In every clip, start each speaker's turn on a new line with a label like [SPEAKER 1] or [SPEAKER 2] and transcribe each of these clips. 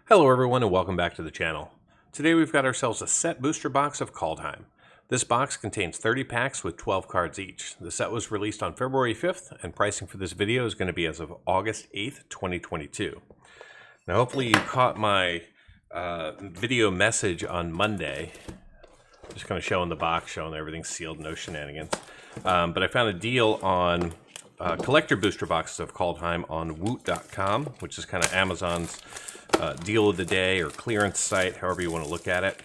[SPEAKER 1] Hello everyone and welcome back to the channel. Today we've got ourselves a set booster box of Kaldheim. This box contains 30 packs with 12 cards each. The set was released on February 5th and pricing for this video is going to be as of August 8th, 2022. Now hopefully you caught my video message on Monday. Just kind of showing the box, showing everything's sealed, no shenanigans. But I found a deal on collector booster boxes of Kaldheim on woot.com, which is kind of Amazon's deal of the day or clearance site, however you want to look at it.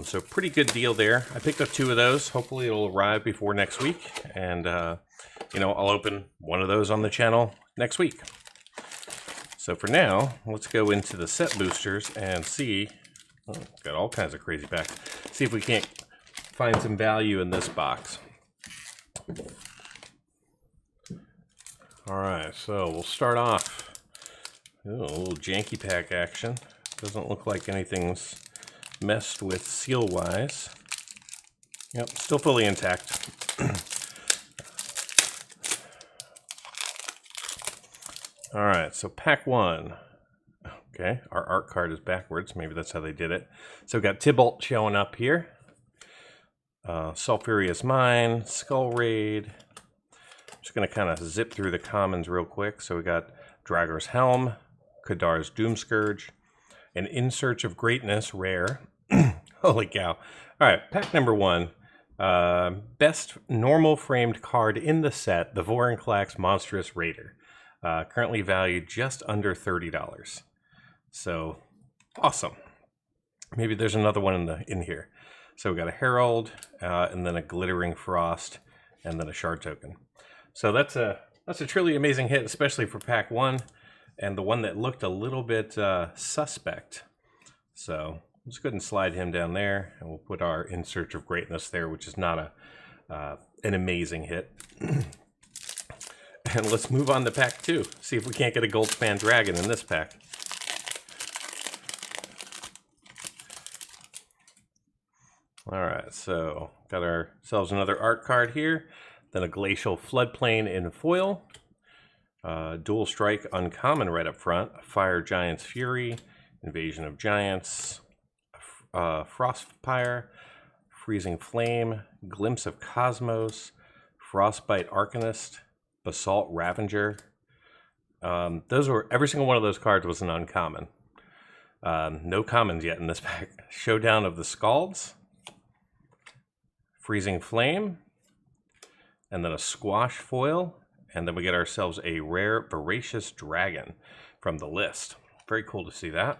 [SPEAKER 1] So pretty good deal there. I picked up 2 of those. Hopefully it'll arrive before next week. And, I'll open one of those on the channel next week. So for now, let's go into the set boosters and see. Oh, got all kinds of crazy packs. See if we can't find some value in this box. All right, so we'll start off. Ooh, a little janky pack action. Doesn't look like anything's messed with seal-wise. Yep, still fully intact. All right, so pack 1. Okay, our art card is backwards. Maybe that's how they did it. So we've got Tybalt showing up here. Sulfurious Mine, Skull Raid. Just going to kind of zip through the commons real quick. So we got Dragar's Helm, Kadar's Doomscourge, an In Search of Greatness rare. Holy cow. All right, pack number 1. Best normal framed card in the set, the Vorinclex Monstrous Raider. Currently valued just under $30. So awesome. Maybe there's another one in here. So we got a Herald, and then a Glittering Frost, and then a Shard Token. So that's a truly amazing hit, especially for pack 1, and the one that looked a little bit suspect. So let's go ahead and slide him down there, and we'll put our In Search of Greatness there, which is not an amazing hit. And let's move on to pack 2. See if we can't get a Goldspan Dragon in this pack. All right, so got ourselves another art card here, then a Glacial Floodplain in foil, Dual Strike Uncommon right up front, Fire Giant's Fury, Invasion of Giants, Frostpire, Freezing Flame, Glimpse of Cosmos, Frostbite Arcanist, Basalt Ravager. Every single one of those cards was an uncommon. No commons yet in this pack. Showdown of the Scalds, Freezing Flame, and then a Squash foil, and then we get ourselves a rare Voracious Dragon from the list. Very cool to see that.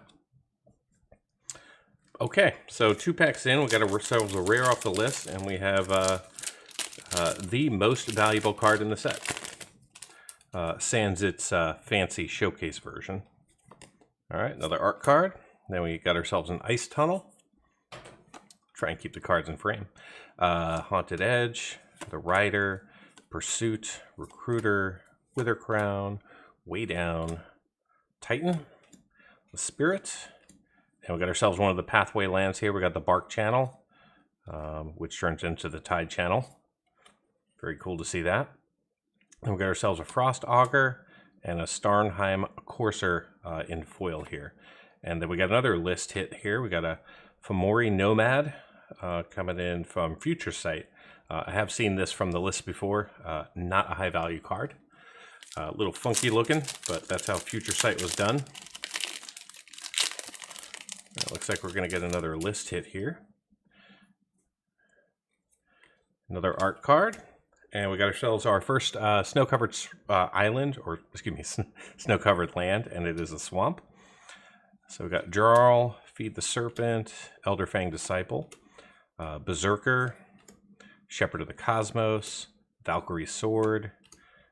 [SPEAKER 1] Okay, so 2 packs in, we got ourselves a rare off the list, and we have the most valuable card in the set. Sans its fancy showcase version. All right, another art card. Then we got ourselves an Ice Tunnel. Try and keep the cards in frame. Haunted Edge, the Rider, Pursuit, Recruiter, Wither Crown, Way Down, Titan, the Spirit, and we got ourselves one of the Pathway lands here. We got the Bark Channel, which turns into the Tide Channel. Very cool to see that. And we got ourselves a Frost Augur and a Starnheim Courser in foil here. And then we got another list hit here. We got a Fomori Nomad coming in from Future Sight. I have seen this from the list before. Not a high value card. A little funky looking, but that's how Future Sight was done. It looks like we're going to get another list hit here. Another art card. And we got ourselves our first snow-covered island, or excuse me, snow-covered land, and it is a swamp. So we got Jarl, Feed the Serpent, Elderfang Disciple, Berserker, Shepherd of the Cosmos, Valkyrie Sword,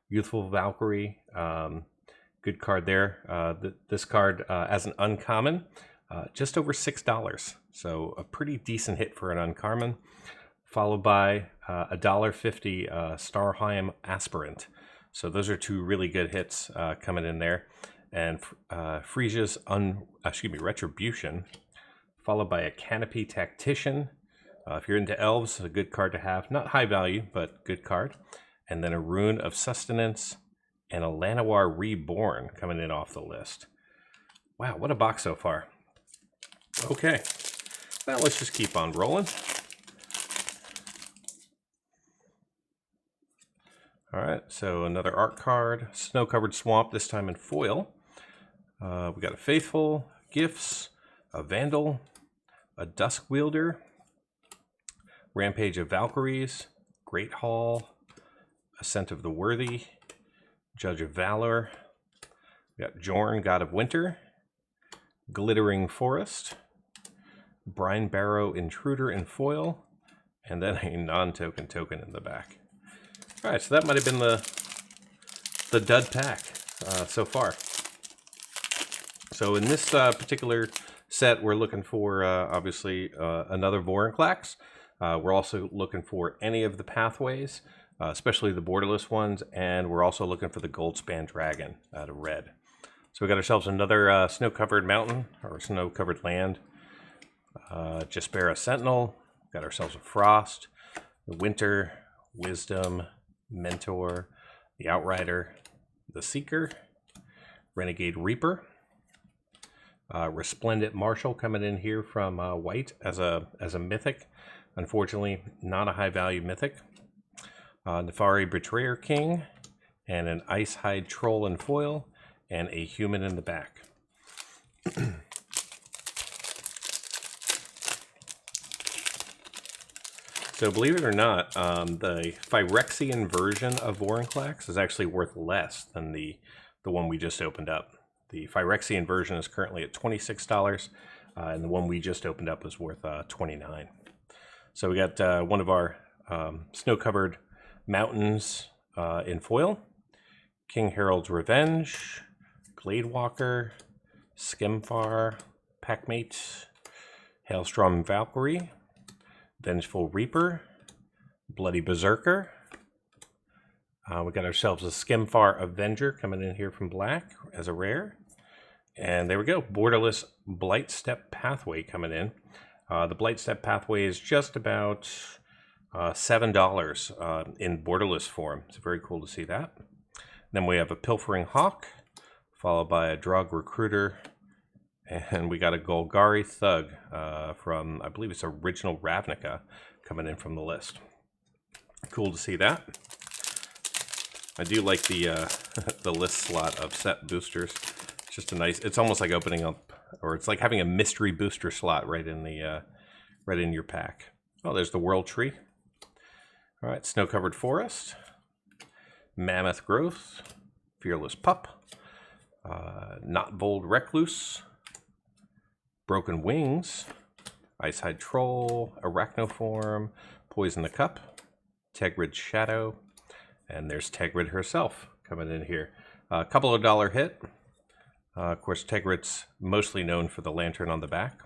[SPEAKER 1] Youthful Valkyrie. Good card there. This card as an uncommon, just over $6. So a pretty decent hit for an uncommon. Followed by a $1.50 Starheim Aspirant. So those are 2 really good hits coming in there. And Frisia's Retribution, followed by a Canopy Tactician. If you're into elves, a good card to have. Not high value, but good card. And then a Rune of Sustenance and a Llanowar Reborn coming in off the list. Wow, what a box so far. Okay, well, let's just keep on rolling. All right, so another art card, Snow-Covered Swamp, this time in foil. We got a Faithful, Gifts, a Vandal, a Dusk Wielder, Rampage of Valkyries, Great Hall, Ascent of the Worthy, Judge of Valor. We got Jorn, God of Winter, Glittering Forest, Brine Barrow Intruder in foil, and then a non-token token in the back. All right, so that might have been the dud pack so far. So in this particular set, we're looking for obviously another Vorinclex. We're also looking for any of the pathways, especially the borderless ones, and we're also looking for the Goldspan Dragon out of red. So we got ourselves another snow-covered mountain or snow-covered land. Jaspera Sentinel. Got ourselves a Frost, the Winter, Wisdom, Mentor, the Outrider, the Seeker, Renegade Reaper. Resplendent Marshal coming in here from white as a mythic. Unfortunately, not a high value mythic. Nefari Betrayer King, and an Icehide Troll in foil, and a human in the back. So believe it or not, the Phyrexian version of Vorinclex is actually worth less than the one we just opened up. The Phyrexian version is currently at $26, and the one we just opened up is worth $29. So we got one of our snow-covered mountains in foil, King Harold's Revenge, Gladewalker, Skemfar, Packmate, Hailstorm Valkyrie, Vengeful Reaper, Bloody Berserker. We got ourselves a Skemfar Avenger coming in here from black as a rare. And there we go, Borderless Blightstep Pathway coming in. The Blightstep Pathway is just about $7 in borderless form. It's very cool to see that. Then we have a Pilfering Hawk, followed by a Drog Recruiter, and we got a Golgari Thug from, I believe it's original Ravnica, coming in from the list. Cool to see that. I do like the the list slot of set boosters. It's just a nice. It's almost like opening up, or it's like having a mystery booster slot right in the right in your pack. Oh, there's the World Tree. All right, Snow-Covered Forest, Mammoth Growth, Fearless Pup, Not Bold Recluse, Broken Wings, Icehide Troll, Arachnoform, Poison the Cup, Tegrid Shadow, and there's Tegrid herself coming in here. A couple of dollar hit. Of course, Tegrid's mostly known for the lantern on the back.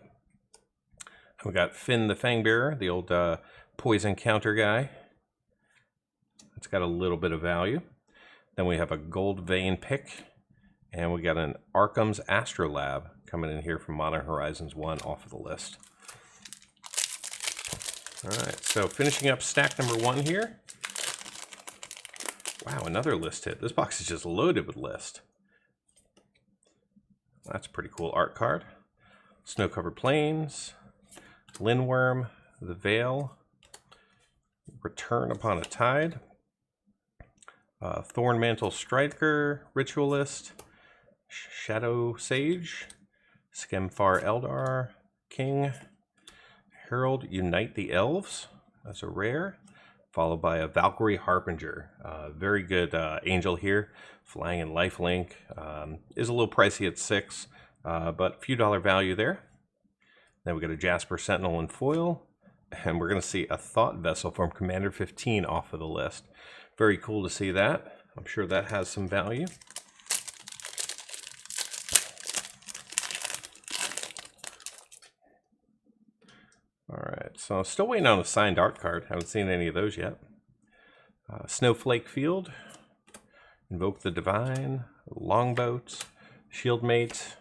[SPEAKER 1] We got Finn the Fangbearer, the old poison counter guy. It's got a little bit of value. Then we have a Gold Vein pick, and we got an Arkham's Astrolab coming in here from Modern Horizons 1 off of the list. All right, so finishing up stack number 1 here. Wow, another list hit. This box is just loaded with list. That's a pretty cool art card. Snow-Covered Plains, Lindworm, the Veil, Return Upon a Tide, Thornmantle Striker, Ritualist, Shadow Sage, Skemfar Eldar, King, Herald Unite the Elves, that's a rare, followed by a Valkyrie Harbinger. Very good angel here, flying in lifelink. Is a little pricey at $6, but a few dollar value there. Then we got a Jasper Sentinel in foil, and we're going to see a Thought Vessel from Commander 15 off of the list. Very cool to see that. I'm sure that has some value. All right, so still waiting on a signed art card. Haven't seen any of those yet. Snowflake Field, Invoke the Divine, Longboat, Shieldmate,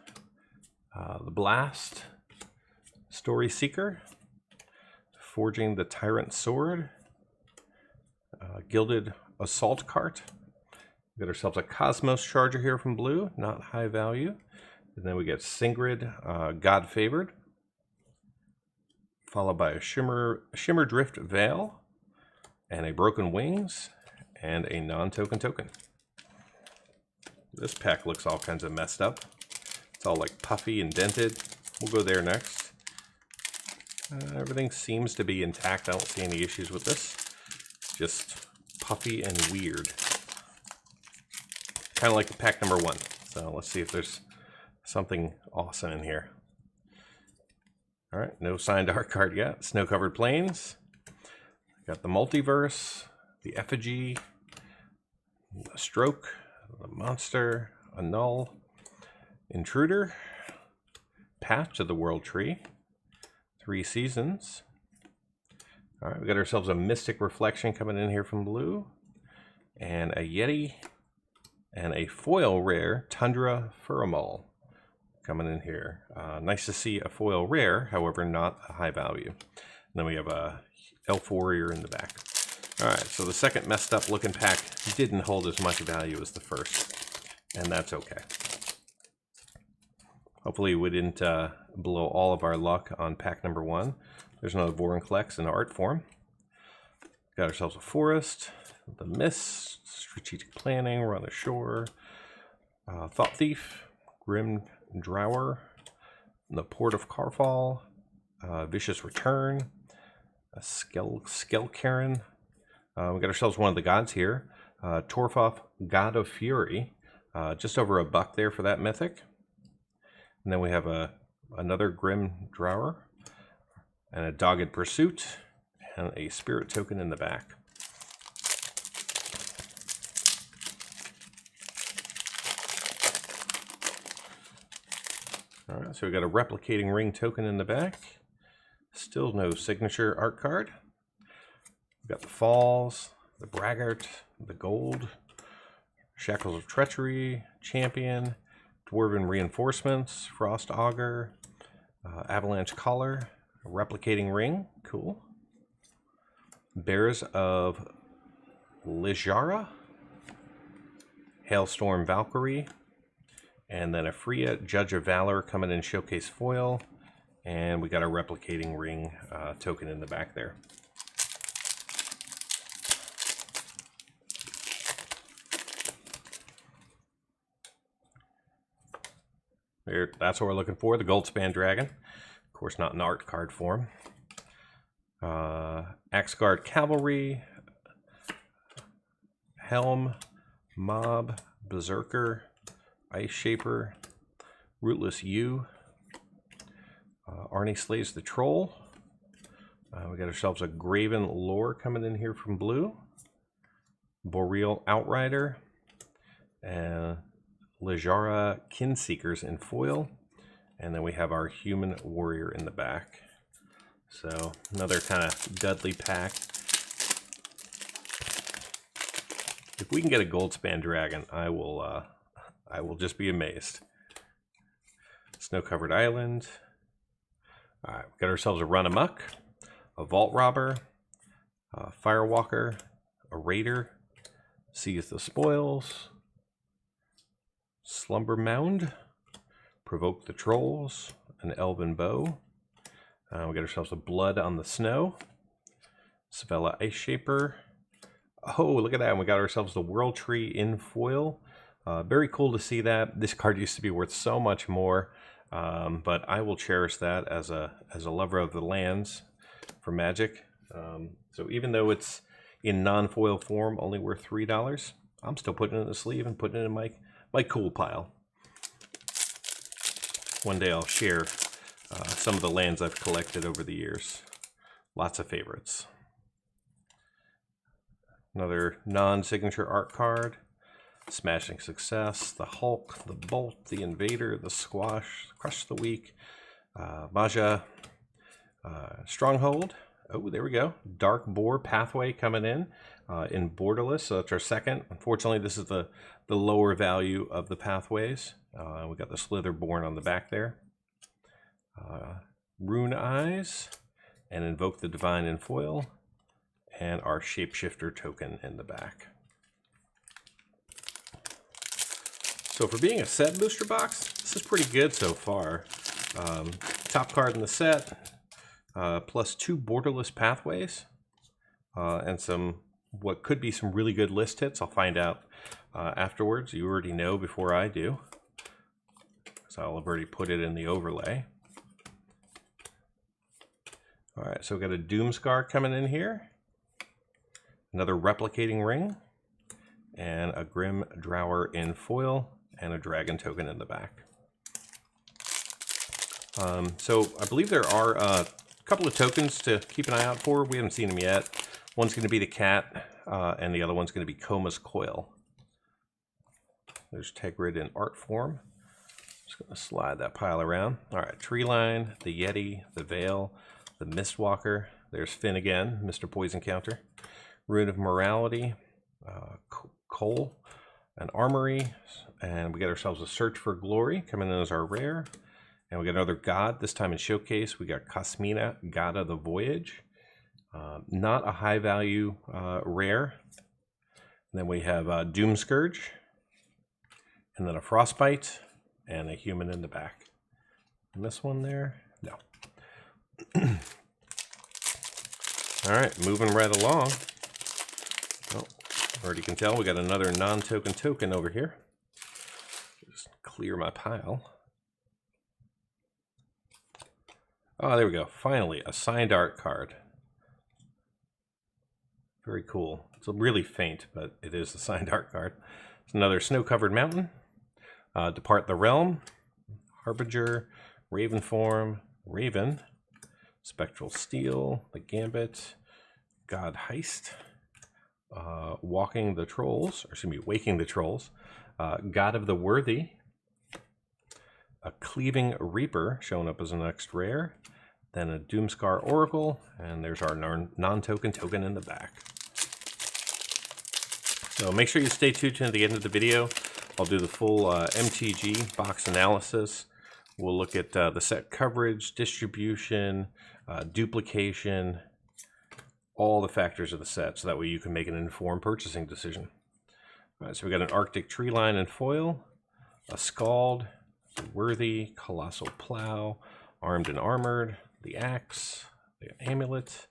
[SPEAKER 1] the Blast, Story Seeker, Forging the Tyrant Sword, Gilded Assault Cart. We got ourselves a Cosmos Charger here from blue, not high value. And then we get Singrid, God Favored, followed by a Shimmer Drift Veil, and a Broken Wings, and a non-token token. This pack looks all kinds of messed up. It's all like puffy and dented. We'll go there next. Everything seems to be intact. I don't see any issues with this. Just puffy and weird. Kind of like the pack number 1. So let's see if there's something awesome in here. All right, no signed art card yet. Snow-covered plains. Got the multiverse, the effigy, the stroke, the monster, a null, intruder, path to the world tree, 3 seasons. All right, we got ourselves a mystic reflection coming in here from blue, and a yeti, and a foil rare tundra furrimol coming in here. Nice to see a foil rare, however, not a high value. And then we have a elf warrior in the back. All right, so the second messed up looking pack didn't hold as much value as the first, and that's okay. Hopefully we didn't blow all of our luck on pack number 1. There's another Vorinclex in art form. Got ourselves a forest, the mist, strategic planning, we're on the shore, Thought Thief, Grim Drower, the Port of Carfall, Vicious Return, a Skelkarin. We got ourselves one of the gods here, Torfoth, God of Fury, just over $1 there for that mythic. And then we have another Grim Drower, and a Dogged Pursuit, and a Spirit token in the back. All right, so we got a Replicating Ring token in the back. Still no signature art card. We've got the Falls, the Braggart, the Gold, Shackles of Treachery, Champion, Dwarven Reinforcements, Frost Augur, Avalanche Collar, a Replicating Ring, cool. Bears of Lijara, Hailstorm Valkyrie, and then a Freya Judge of Valor coming in showcase foil, and we got a Replicating Ring token in the back there. There, that's what we're looking for, the Goldspan Dragon. Of course, not in art card form. Axgard Cavalry, Helm, Mob, Berserker, Ice Shaper, Rootless Yew, Arnie Slays the Troll. We got ourselves a Graven Lore coming in here from blue, Boreal Outrider, and Lijara Kinseekers in foil, and then we have our Human Warrior in the back. So another kind of Dudley pack. If we can get a Goldspan Dragon, I will just be amazed. Snow-covered Island. All right, we got ourselves a Run Amok, a Vault Robber, a Firewalker, a Raider, Seize the Spoils, Slumber Mound, Provoke the Trolls, an Elven Bow. We got ourselves a Blood on the Snow, Svella Ice Shaper. Oh, look at that. And we got ourselves the World Tree in foil. Very cool to see that. This card used to be worth so much more, but I will cherish that as a lover of the lands for Magic. So even though it's in non-foil form, only worth $3, I'm still putting it in the sleeve and putting it in my cool pile. One day I'll share some of the lands I've collected over the years. Lots of favorites. Another non-signature art card. Smashing Success, the Hulk, the Bolt, the Invader, the Squash, Crush the Weak, Maja, Stronghold. Oh, there we go. Dark Boar Pathway coming in Borderless. So that's our second. Unfortunately, this is the lower value of the pathways. We got the Slitherborn on the back there. Rune Eyes, and Invoke the Divine in foil, and our Shapeshifter token in the back. So for being a set booster box, this is pretty good so far. Top card in the set, plus 2 borderless pathways, and some what could be some really good list hits. I'll find out afterwards. You already know before I do, so I'll have already put it in the overlay. All right, so we've got a Doomscar coming in here, another replicating ring, and a Grim Drower in foil, and a dragon token in the back. So I believe there are a couple of tokens to keep an eye out for. We haven't seen them yet. One's going to be the cat, and the other one's going to be Coma's Coil. There's Tegrid in art form. Just going to slide that pile around. All right, Treeline, the Yeti, the Veil, the Mistwalker. There's Finn again, Mr. Poison Counter. Rune of Morality, Coal, an Armory, and we got ourselves a Search for Glory coming in as our rare. And we got another God, this time in Showcase. We got Cosmina, God of the Voyage. Not a high value rare. And then we have Doom Scourge, and then a Frostbite, and a human in the back. And this one there? No. All right, moving right along. Oh, already can tell we got another non-token token over here. Just clear my pile. Oh, there we go. Finally, a signed art card. Very cool. It's really faint, but it is a signed art card. It's another Snow-Covered Mountain. Depart the Realm. Harbinger. Raven Form. Raven. Spectral Steel. The Gambit. God Heist. Walking the Trolls. Or excuse me, Waking the Trolls. God of the Worthy. A Cleaving Reaper showing up as a next rare. Then a Doomscar Oracle. And there's our non-token token in the back. So make sure you stay tuned to the end of the video. I'll do the full MTG box analysis. We'll look at the set coverage, distribution, duplication, all the factors of the set, so that way you can make an informed purchasing decision. All right, so we got an Arctic Treeline in foil, a Scald, Worthy, Colossal Plow, Armed and Armored, the Axe, the Amulet,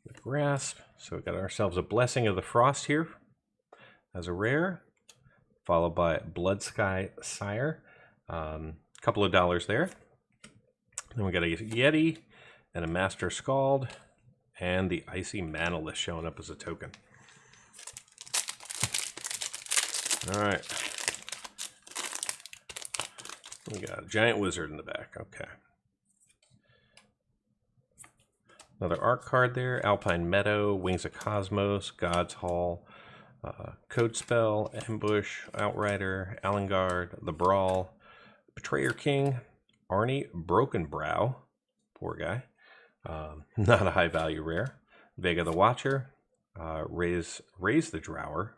[SPEAKER 1] the Grasp. So we got ourselves a Blessing of the Frost here as a rare, followed by Blood Sky Sire, couple of dollars there. Then we got a Yeti and a Master Scald, and the Icy Manalith showing up as a token. All right, we got a Giant Wizard in the back. Okay, another art card there. Alpine Meadow, Wings of Cosmos, God's Hall, Code Spell, Ambush, Outrider, Allengard, The Brawl, Betrayer King, Arnie, Broken Brow, poor guy, not a high value rare, Vega the Watcher, Raise the Drower,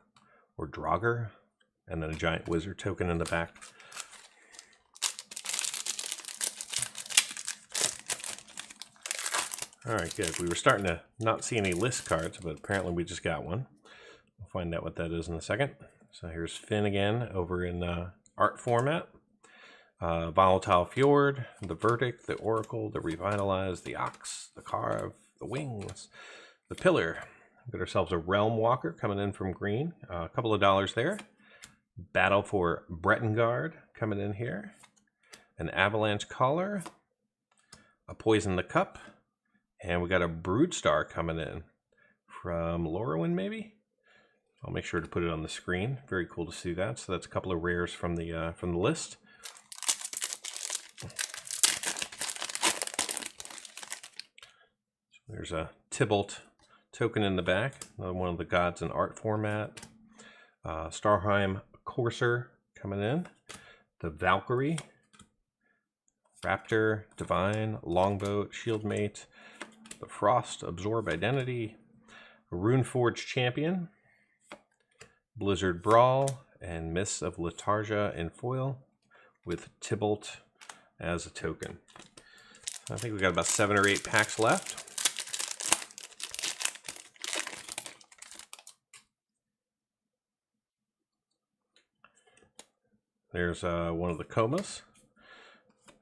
[SPEAKER 1] or Draugr, and then a Giant Wizard token in the back. All right, good. We were starting to not see any list cards, but apparently we just got one. We'll find out what that is in a second. So here's Finn again over in art format. Volatile Fjord, the Verdict, the Oracle, the Revitalize, the Ox, the Carve, the Wings, the Pillar. We've got ourselves a Realm Walker coming in from green. A couple of dollars there. Battle for Brettengard coming in here. An Avalanche Collar. A Poison the Cup. And we got a Broodstar coming in from Lorwyn, maybe? I'll make sure to put it on the screen. Very cool to see that. So that's a couple of rares from the list. So there's a Tybalt token in the back. Another one of the gods in art format. Starheim Courser coming in. The Valkyrie. Raptor, Divine, Longboat, Shieldmate. The Frost, Absorb Identity. A Runeforge Champion. Blizzard Brawl, and Mists of Letargia in foil, with Tybalt as a token. I think we got about 7 or 8 packs left. There's one of the Comas.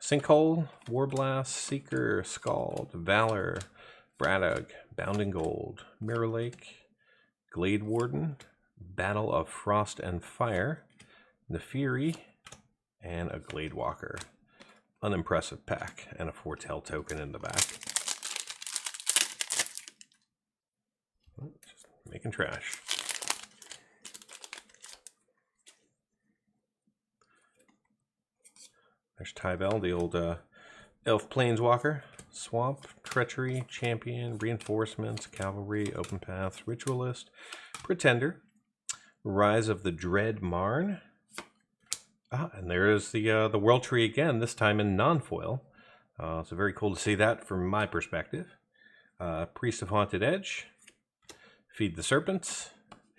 [SPEAKER 1] Sinkhole, Warblast, Seeker, Scald, Valor, Braddock, Bounding Gold, Mirror Lake, Glade Warden, Battle of Frost and Fire, Nefiri, and a Glade Walker. Unimpressive pack, and a Foretell token in the back. Just making trash. There's Tybell, the old Elf Planeswalker. Swamp, Treachery, Champion, Reinforcements, Cavalry, Open Paths, Ritualist, Pretender, Rise of the Dread Marn. And there is the World Tree again, this time in non-foil. So very cool to see that from my perspective. Priest of Haunted Edge, Feed the Serpents,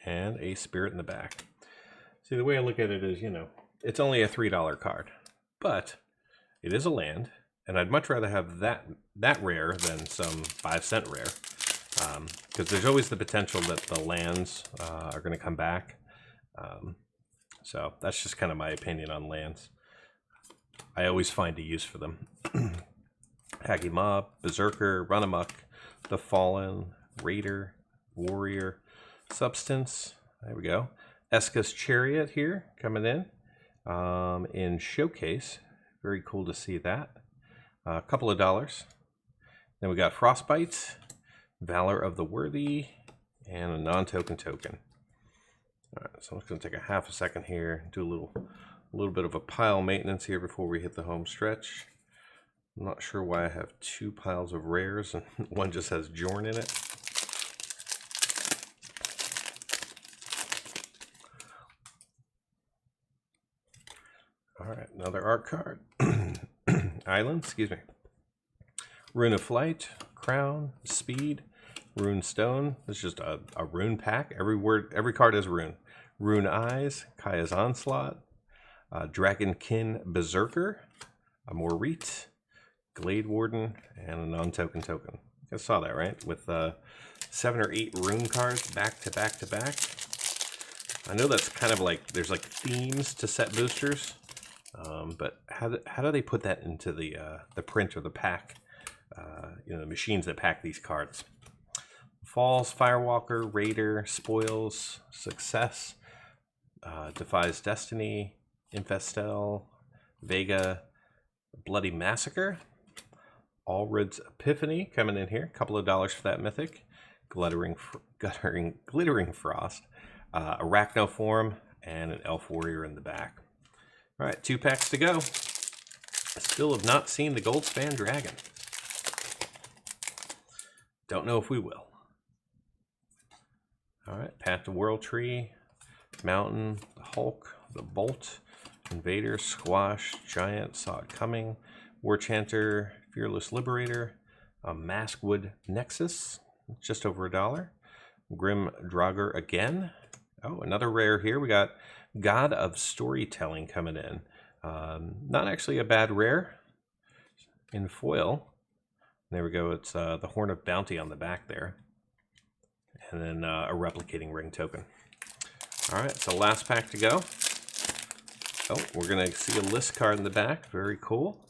[SPEAKER 1] and a Spirit in the back. See, the way I look at it is, you know, it's only a $3 card, but it is a land, and I'd much rather have that rare than some 5-cent rare, because there's always the potential that the lands are going to come back. So that's just kind of my opinion on lands. I always find a use for them. Haggy Mob, Berserker, Run Amok, The Fallen, Raider, Warrior, Substance. There we go. Eska's Chariot here coming in Showcase. Very cool to see that. A couple of dollars. Then we got Frostbite, Valor of the Worthy, and a non-token token. All right, so I'm just going to take a half a second here, do a little bit of a pile maintenance here before we hit the home stretch. I'm not sure why I have 2 piles of rares and one just has Jorn in it. All right, another art card. Island, excuse me. Rune of Flight, Crown, Speed, Rune Stone. This is just a rune pack. Every card is rune. Rune Eyes, Kaya's Onslaught, Dragonkin Berserker, a Morit, Glade Warden, and a non-token token. You guys saw that, right? With 7 or 8 rune cards back to back to back. I know that's kind of like, there's like themes to set boosters, but how do they put that into the print or the pack? You know, the machines that pack these cards. Falls, Firewalker, Raider, Spoils, Success, Defies Destiny, Infestel, Vega, Bloody Massacre, Allred's Epiphany coming in here. A couple of dollars for that mythic. Glittering Frost, Arachnoform, and an Elf Warrior in the back. All right, 2 packs to go. Still have not seen the Goldspan Dragon. Don't know if we will. All right, Path to World Tree, Mountain, the Hulk, the Bolt, Invader, Squash, Giant, Saw It Coming, War Chanter, Fearless Liberator, a Maskwood Nexus, just over $1. Grim Draugr again. Oh, another rare here. We got God of Storytelling coming in. Not actually a bad rare in foil. There we go. It's the Horn of Bounty on the back there. And then a Replicating Ring token. All right, so last pack to go. Oh, we're going to see a list card in the back. Very cool.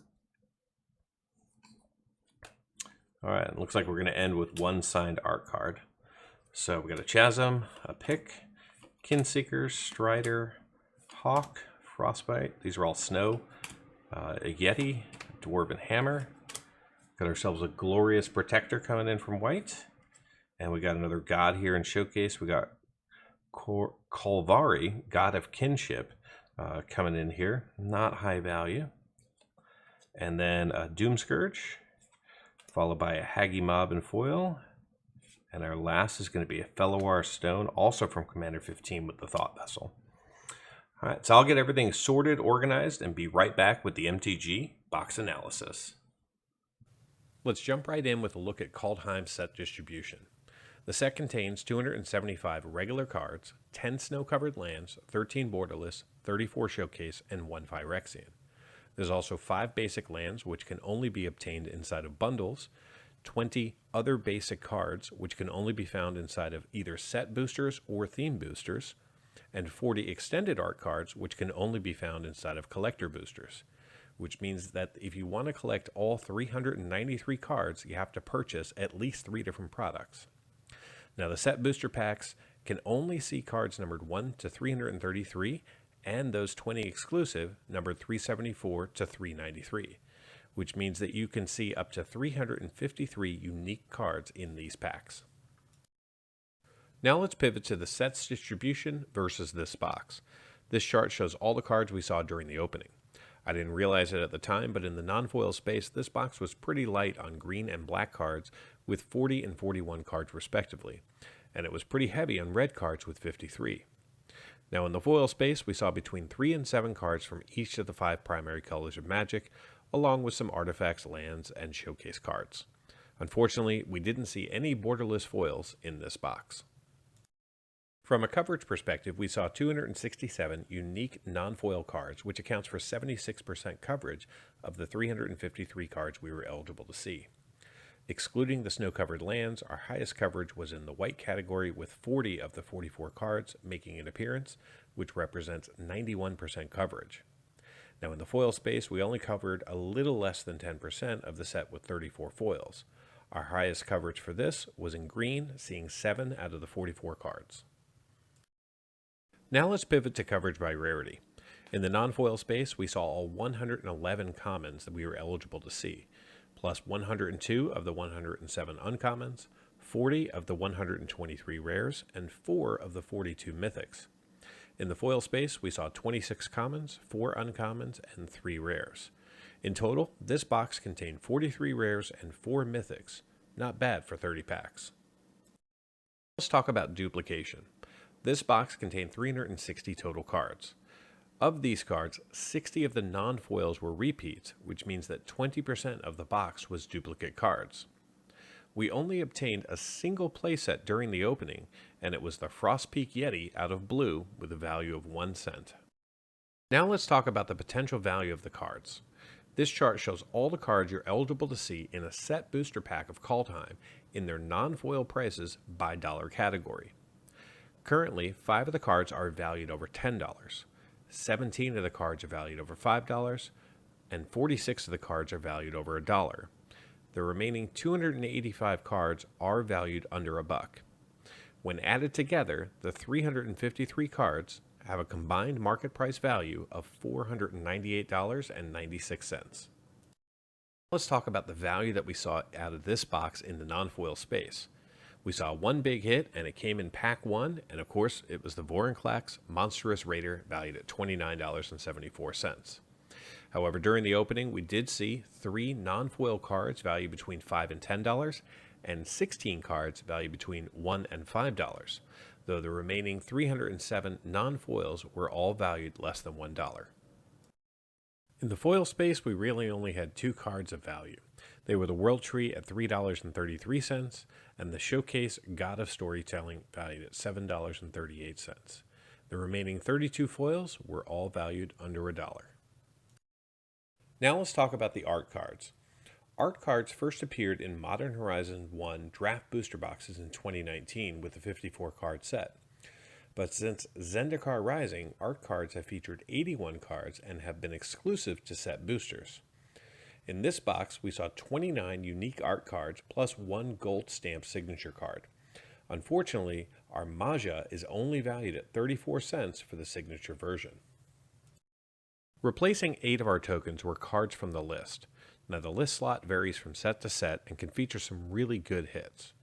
[SPEAKER 1] All right, it looks like we're going to end with 1 signed art card. So we got a Chasm, a Pick, Kinseekers, Strider, Hawk, Frostbite. These are all snow. A Yeti, Dwarven Hammer. Got ourselves a Glorious Protector coming in from white. And we got another God here in Showcase. We got Kolvari, God of Kinship, coming in here. Not high value. And then a Doomscourge, followed by a Haggy Mob in foil. And our last is going to be a Felowar Stone, also from Commander 15 with the Thought Vessel. All right, so I'll get everything sorted, organized, and be right back with the MTG box analysis. Let's jump right in with a look at Kaldheim set distribution. The set contains 275 regular cards, 10 snow-covered lands, 13 borderless, 34 showcase, and 1 Phyrexian. There's also 5 basic lands, which can only be obtained inside of bundles, 20 other basic cards, which can only be found inside of either set boosters or theme boosters, and 40 extended art cards, which can only be found inside of collector boosters, which means that if you want to collect all 393 cards, you have to purchase at least 3 different products. Now, the set booster packs can only see cards numbered 1 to 333, and those 20 exclusive numbered 374 to 393, which means that you can see up to 353 unique cards in these packs. Now let's pivot to the sets distribution versus this box. This chart shows all the cards we saw during the opening. I didn't realize it at the time, but in the non-foil space, this box was pretty light on green and black cards with 40 and 41 cards respectively, and it was pretty heavy on red cards with 53. Now in the foil space, we saw between 3 and 7 cards from each of the 5 primary colors of Magic, along with some artifacts, lands, and showcase cards. Unfortunately, we didn't see any borderless foils in this box. From a coverage perspective, we saw 267 unique non-foil cards, which accounts for 76% coverage of the 353 cards we were eligible to see. Excluding the snow-covered lands, our highest coverage was in the white category with 40 of the 44 cards making an appearance, which represents 91% coverage. Now in the foil space, we only covered a little less than 10% of the set with 34 foils. Our highest coverage for this was in green, seeing 7 out of the 44 cards. Now let's pivot to coverage by rarity. In the non-foil space, we saw all 111 commons that we were eligible to see, plus 102 of the 107 uncommons, 40 of the 123 rares, and 4 of the 42 mythics. In the foil space, we saw 26 commons, 4 uncommons, and 3 rares. In total, this box contained 43 rares and 4 mythics. Not bad for 30 packs. Let's talk about duplication. This box contained 360 total cards. Of these cards, 60 of the non-foils were repeats, which means that 20% of the box was duplicate cards. We only obtained a single playset during the opening, and it was the Frostpeak Yeti out of blue with a value of 1 cent. Now let's talk about the potential value of the cards. This chart shows all the cards you're eligible to see in a set booster pack of Kaldheim in their non-foil prices by dollar category. Currently, 5 of the cards are valued over $10, 17 of the cards are valued over $5, and 46 of the cards are valued over $1. The remaining 285 cards are valued under $1. When added together, the 353 cards have a combined market price value of $498.96. Let's talk about the value that we saw out of this box in the non-foil space. We saw one big hit, and it came in pack 1, and of course, it was the Vorinclex Monstrous Raider, valued at $29.74. However, during the opening, we did see 3 non-foil cards valued between $5 and $10, and 16 cards valued between $1 and $5, though the remaining 307 non-foils were all valued less than $1. In the foil space, we really only had 2 cards of value. They were the World Tree at $3.33 and the Showcase God of Storytelling valued at $7.38. The remaining 32 foils were all valued under $1. Now let's talk about the art cards. Art cards first appeared in Modern Horizon 1 draft booster boxes in 2019 with the 54 card set. But since Zendikar Rising, art cards have featured 81 cards and have been exclusive to set boosters. In this box, we saw 29 unique art cards plus 1 gold stamp signature card. Unfortunately, our Maja is only valued at 34 cents for the signature version. Replacing 8 of our tokens were cards from the list. Now the list slot varies from set to set and can feature some really good hits.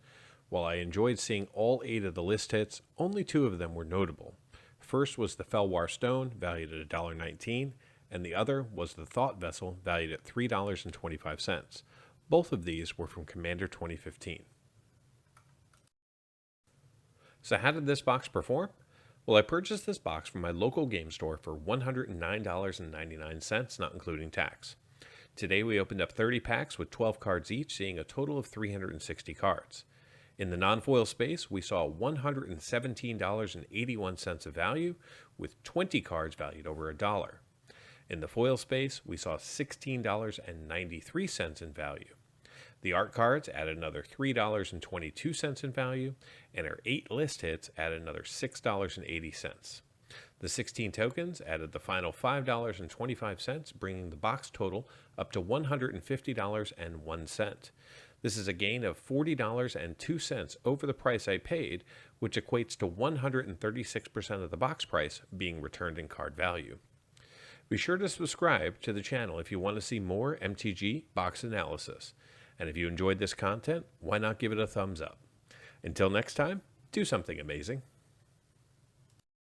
[SPEAKER 1] While I enjoyed seeing all 8 of the list hits, only 2 of them were notable. First was the Felwar Stone, valued at $1.19, and the other was the Thought Vessel, valued at $3.25. Both of these were from Commander 2015. So how did this box perform? Well, I purchased this box from my local game store for $109.99, not including tax. Today we opened up 30 packs with 12 cards each, seeing a total of 360 cards. In the non-foil space, we saw $117.81 of value, with 20 cards valued over $1. In the foil space, we saw $16.93 in value. The art cards added another $3.22 in value, and our 8 list hits added another $6.80. The 16 tokens added the final $5.25, bringing the box total up to $150.01. This is a gain of $40.02 over the price I paid, which equates to 136% of the box price being returned in card value. Be sure to subscribe to the channel if you want to see more MTG box analysis. And if you enjoyed this content, why not give it a thumbs up? Until next time, do something amazing.